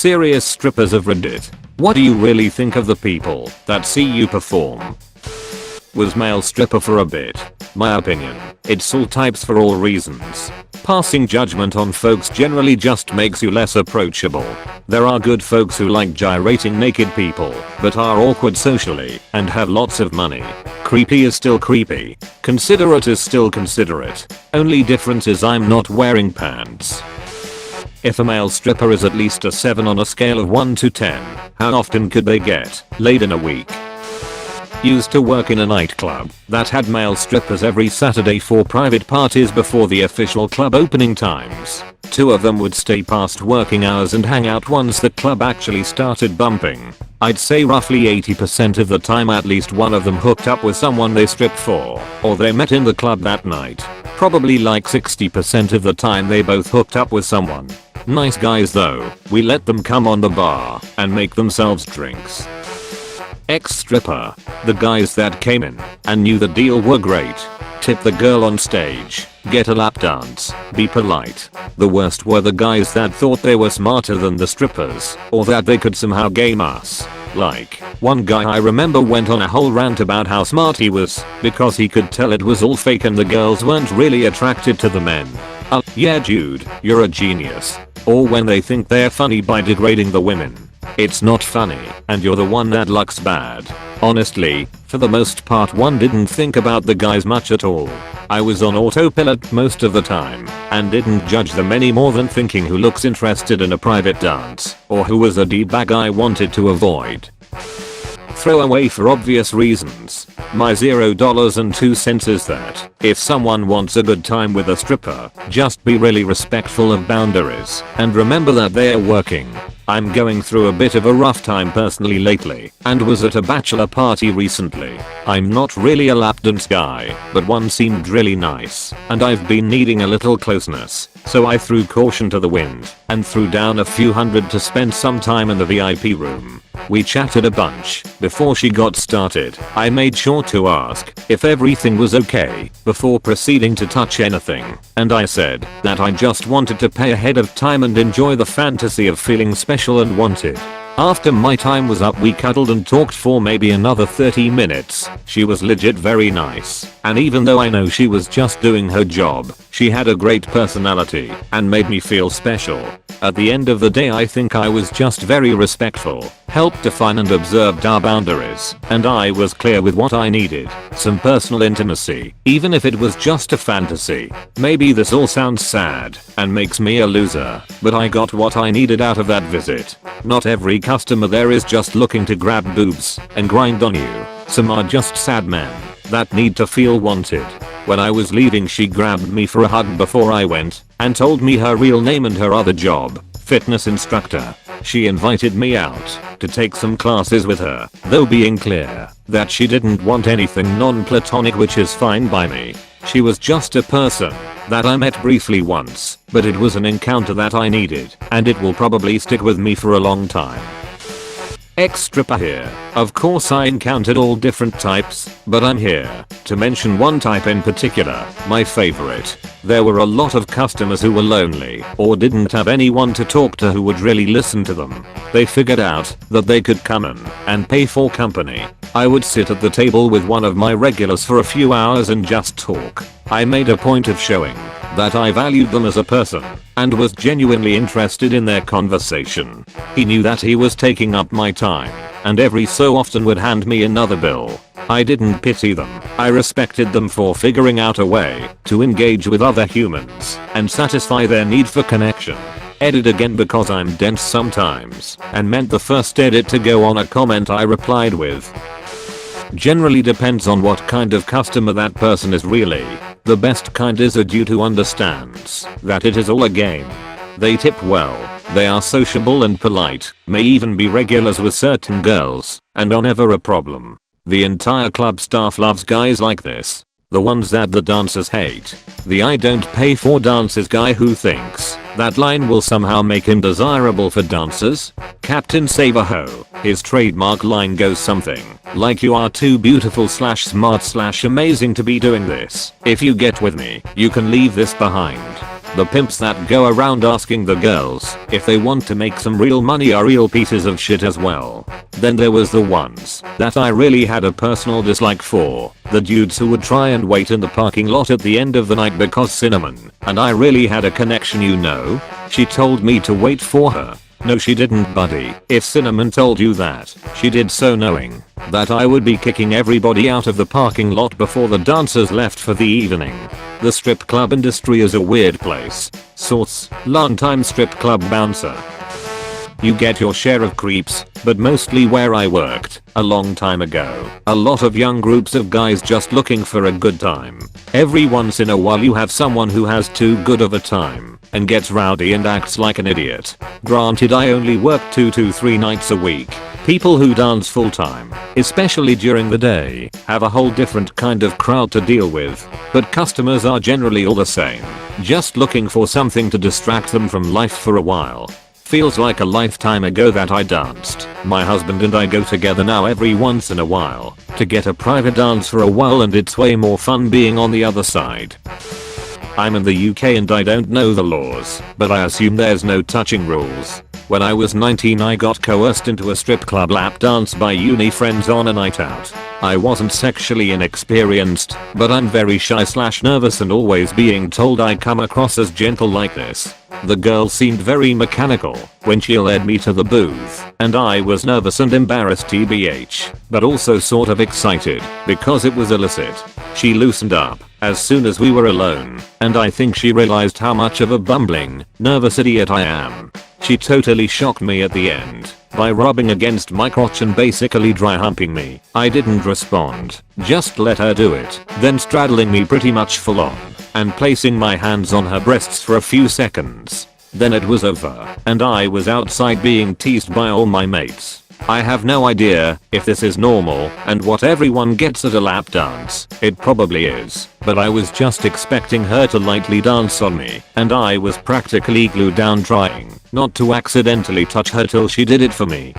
Serious strippers of Reddit. What do you really think of the people that see you perform? Was male stripper for a bit? My opinion, it's all types for all reasons. Passing judgment on folks generally just makes you less approachable. There are good folks who like gyrating naked people, but are awkward socially and have lots of money. Creepy is still creepy. Considerate is still considerate. Only difference is I'm not wearing pants. If a male stripper is at least a 7 on a scale of 1 to 10, how often could they get laid in a week? Used to work in a nightclub that had male strippers every Saturday for private parties before the official club opening times. 2 of them would stay past working hours and hang out once the club actually started bumping. I'd say roughly 80% of the time at least one of them hooked up with someone they stripped for, or they met in the club that night. Probably like 60% of the time they both hooked up with someone. Nice guys though, we let them come on the bar and make themselves drinks. Ex-stripper. The guys that came in and knew the deal were great. Tip the girl on stage, get a lap dance, be polite. The worst were the guys that thought they were smarter than the strippers, or that they could somehow game us. Like, one guy I remember went on a whole rant about how smart he was because he could tell it was all fake and the girls weren't really attracted to the men. Yeah dude, you're a genius. Or when they think they're funny by degrading the women. It's not funny, and you're the one that looks bad. Honestly, for the most part one didn't think about the guys much at all. I was on autopilot most of the time, and didn't judge them any more than thinking who looks interested in a private dance, or who was a d-bag I wanted to avoid. Throw away for obvious reasons. My $0.02 is that, if someone wants a good time with a stripper, just be really respectful of boundaries, and remember that they're working. I'm going through a bit of a rough time personally lately, and was at a bachelor party recently. I'm not really a lap dance guy, but one seemed really nice, and I've been needing a little closeness, so I threw caution to the wind, and threw down a few hundred to spend some time in the VIP room. We chatted a bunch. Before she got started, I made sure to ask if everything was okay before proceeding to touch anything, and I said that I just wanted to pay ahead of time and enjoy the fantasy of feeling special and wanted. After my time was up we cuddled and talked for maybe another 30 minutes. She was legit very nice, and even though I know she was just doing her job, she had a great personality and made me feel special. At the end of the day I think I was just very respectful, helped define and observed our boundaries, and I was clear with what I needed. Some personal intimacy, even if it was just a fantasy. Maybe this all sounds sad and makes me a loser, but I got what I needed out of that visit. Not every customer there is just looking to grab boobs and grind on you. Some are just sad men that need to feel wanted. When I was leaving she grabbed me for a hug before I went and told me her real name and her other job, fitness instructor. She invited me out to take some classes with her, though being clear that she didn't want anything non-platonic, which is fine by me. She was just a person that I met briefly once, but it was an encounter that I needed, and it will probably stick with me for a long time. Ex-stripper here. Of course I encountered all different types, but I'm here to mention one type in particular, my favorite. There were a lot of customers who were lonely or didn't have anyone to talk to who would really listen to them. They figured out that they could come in and pay for company. I would sit at the table with one of my regulars for a few hours and just talk. I made a point of showing that I valued them as a person and was genuinely interested in their conversation. He knew that he was taking up my time and every so often would hand me another bill. I didn't pity them. I respected them for figuring out a way to engage with other humans and satisfy their need for connection. Edit again because I'm dense sometimes, and meant the first edit to go on a comment I replied with. Generally depends on what kind of customer that person is really. The best kind is a dude who understands that it is all a game. They tip well, they are sociable and polite, may even be regulars with certain girls, and are never a problem. The entire club staff loves guys like this. The ones that the dancers hate. The I don't pay for dances guy who thinks that line will somehow make him desirable for dancers. Captain Save-A-Ho. His trademark line goes something like you are too beautiful / smart / amazing to be doing this. If you get with me, you can leave this behind. The pimps that go around asking the girls if they want to make some real money are real pieces of shit as well. Then there was the ones that I really had a personal dislike for. The dudes who would try and wait in the parking lot at the end of the night because Cinnamon and I really had a connection, you know. She told me to wait for her. No she didn't, buddy. If Cinnamon told you that, she did so knowing that I would be kicking everybody out of the parking lot before the dancers left for the evening. The strip club industry is a weird place. Source: longtime strip club bouncer. You get your share of creeps, but mostly where I worked, a long time ago, a lot of young groups of guys just looking for a good time. Every once in a while you have someone who has too good of a time and gets rowdy and acts like an idiot. Granted, I only work 2 to 3 nights a week. People who dance full time, especially during the day, have a whole different kind of crowd to deal with, but customers are generally all the same, just looking for something to distract them from life for a while. Feels like a lifetime ago that I danced. My husband and I go together now every once in a while to get a private dance for a while, and it's way more fun being on the other side. I'm in the UK and I don't know the laws, but I assume there's no touching rules. When I was 19 I got coerced into a strip club lap dance by uni friends on a night out. I wasn't sexually inexperienced, but I'm very shy / nervous and always being told I come across as gentle like this. The girl seemed very mechanical when she led me to the booth, and I was nervous and embarrassed tbh, but also sort of excited because it was illicit. She loosened up as soon as we were alone, and I think she realized how much of a bumbling, nervous idiot I am. She totally shocked me at the end by rubbing against my crotch and basically dry humping me. I didn't respond, just let her do it, then straddling me pretty much full on and placing my hands on her breasts for a few seconds. Then it was over, and I was outside being teased by all my mates. I have no idea if this is normal and what everyone gets at a lap dance. It probably is, but I was just expecting her to lightly dance on me, and I was practically glued down trying not to accidentally touch her till she did it for me.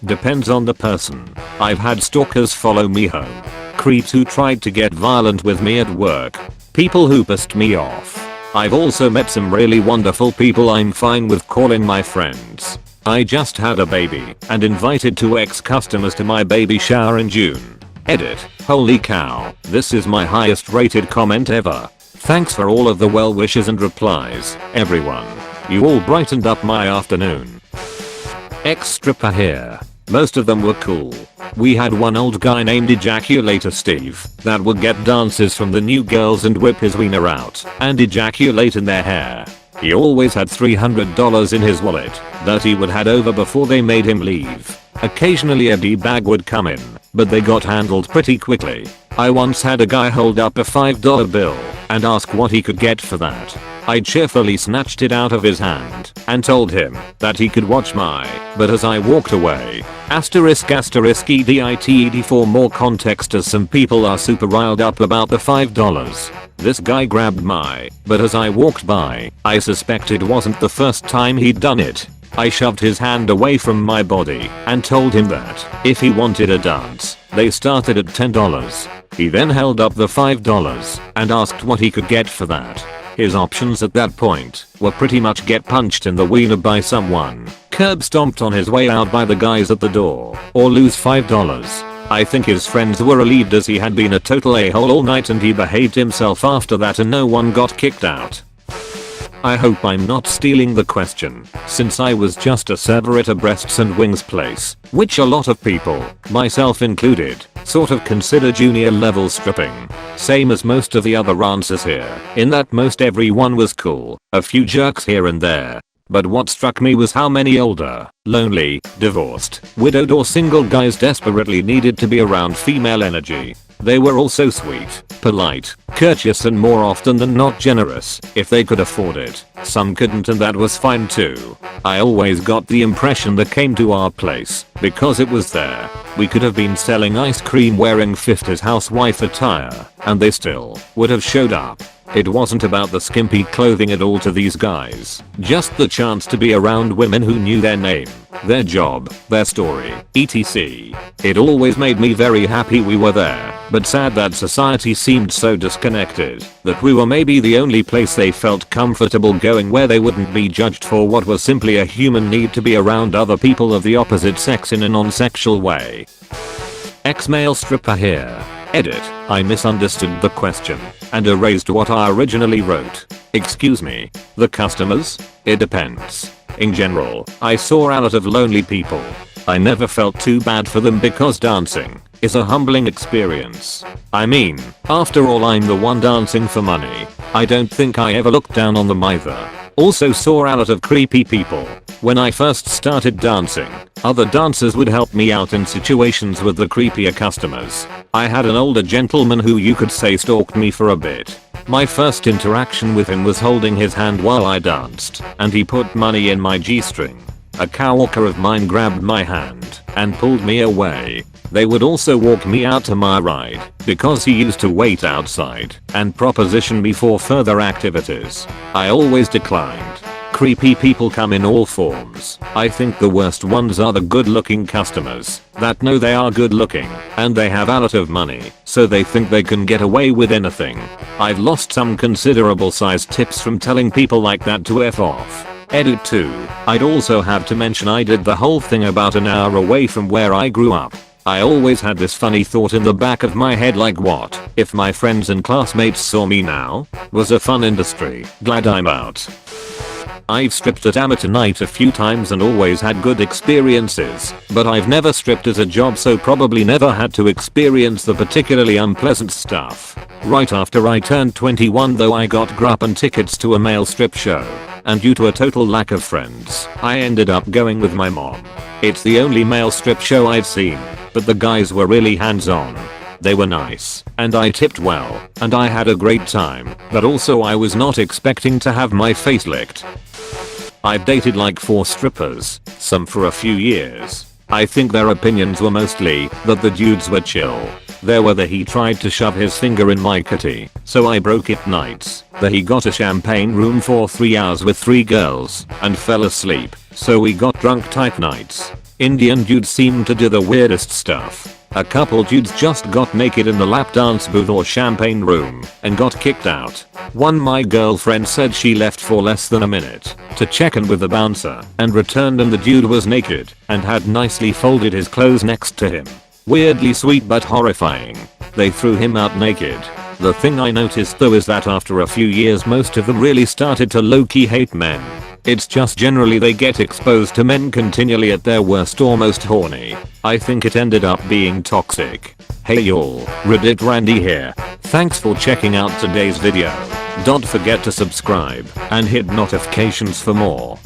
Depends on the person. I've had stalkers follow me home, creeps who tried to get violent with me at work, people who pissed me off. I've also met some really wonderful people I'm fine with calling my friends. I just had a baby and invited 2 ex-customers to my baby shower in June. Edit. Holy cow, this is my highest rated comment ever. Thanks for all of the well wishes and replies, everyone. You all brightened up my afternoon. Ex-stripper here. Most of them were cool. We had one old guy named Ejaculator Steve that would get dances from the new girls and whip his wiener out and ejaculate in their hair. He always had $300 in his wallet that he would hand over before they made him leave. Occasionally a D-bag would come in, but they got handled pretty quickly. I once had a guy hold up a $5 bill and ask what he could get for that. I cheerfully snatched it out of his hand and told him that he could watch but as I walked away, **EDITED for more context, as some people are super riled up about the $5. This guy grabbed but as I walked by, I suspect it wasn't the first time he'd done it. I shoved his hand away from my body and told him that if he wanted a dance, they started at $10. He then held up the $5 and asked what he could get for that. His options at that point were pretty much get punched in the wiener by someone, curb stomped on his way out by the guys at the door, or lose $5. I think his friends were relieved as he had been a total a-hole all night and he behaved himself after that and no one got kicked out. I hope I'm not stealing the question, since I was just a server at a breasts and wings place, which a lot of people, myself included, sort of consider junior level stripping. Same as most of the other answers here, in that most everyone was cool, a few jerks here and there. But what struck me was how many older, lonely, divorced, widowed or single guys desperately needed to be around female energy. They were also sweet, polite, courteous and more often than not generous if they could afford it. Some couldn't and that was fine too. I always got the impression that came to our place because it was there. We could have been selling ice cream wearing 50s housewife attire and they still would have showed up. It wasn't about the skimpy clothing at all to these guys, just the chance to be around women who knew their name, their job, their story, etc. It always made me very happy we were there, but sad that society seemed so disconnected that we were maybe the only place they felt comfortable going where they wouldn't be judged for what was simply a human need to be around other people of the opposite sex in a non-sexual way. Ex-male stripper here. Edit. I misunderstood the question and erased what I originally wrote. Excuse me. The customers? It depends. In general, I saw a lot of lonely people. I never felt too bad for them because dancing is a humbling experience. I mean, after all I'm the one dancing for money. I don't think I ever looked down on them either. Also saw a lot of creepy people. When I first started dancing, other dancers would help me out in situations with the creepier customers. I had an older gentleman who you could say stalked me for a bit. My first interaction with him was holding his hand while I danced, and he put money in my G-string. A coworker of mine grabbed my hand and pulled me away. They would also walk me out to my ride because he used to wait outside and proposition me for further activities. I always declined. Creepy people come in all forms. I think the worst ones are the good looking customers that know they are good looking and they have a lot of money, so they think they can get away with anything. I've lost some considerable sized tips from telling people like that to F off. Edit 2. I'd also have to mention I did the whole thing about an hour away from where I grew up. I always had this funny thought in the back of my head, like, what if my friends and classmates saw me now? Was a fun industry. Glad I'm out. I've stripped at amateur night a few times and always had good experiences, but I've never stripped as a job, so probably never had to experience the particularly unpleasant stuff. Right after I turned 21 though, I got Groupon tickets to a male strip show, and due to a total lack of friends, I ended up going with my mom. It's the only male strip show I've seen, but the guys were really hands-on. They were nice, and I tipped well, and I had a great time, but also I was not expecting to have my face licked. I've dated like 4 strippers, some for a few years. I think their opinions were mostly that the dudes were chill. There were the he tried to shove his finger in my kitty, so I broke it nights. The he got a champagne room for 3 hours with 3 girls and fell asleep, so we got drunk type nights. Indian dudes seemed to do the weirdest stuff. A couple dudes just got naked in the lap dance booth or champagne room and got kicked out. One, my girlfriend said she left for less than a minute to check in with the bouncer and returned and the dude was naked and had nicely folded his clothes next to him. Weirdly sweet but horrifying. They threw him out naked. The thing I noticed though is that after a few years most of them really started to low-key hate men. It's just generally they get exposed to men continually at their worst, almost horny. I think it ended up being toxic. Hey y'all, Reddit Randy here. Thanks for checking out today's video. Don't forget to subscribe and hit notifications for more.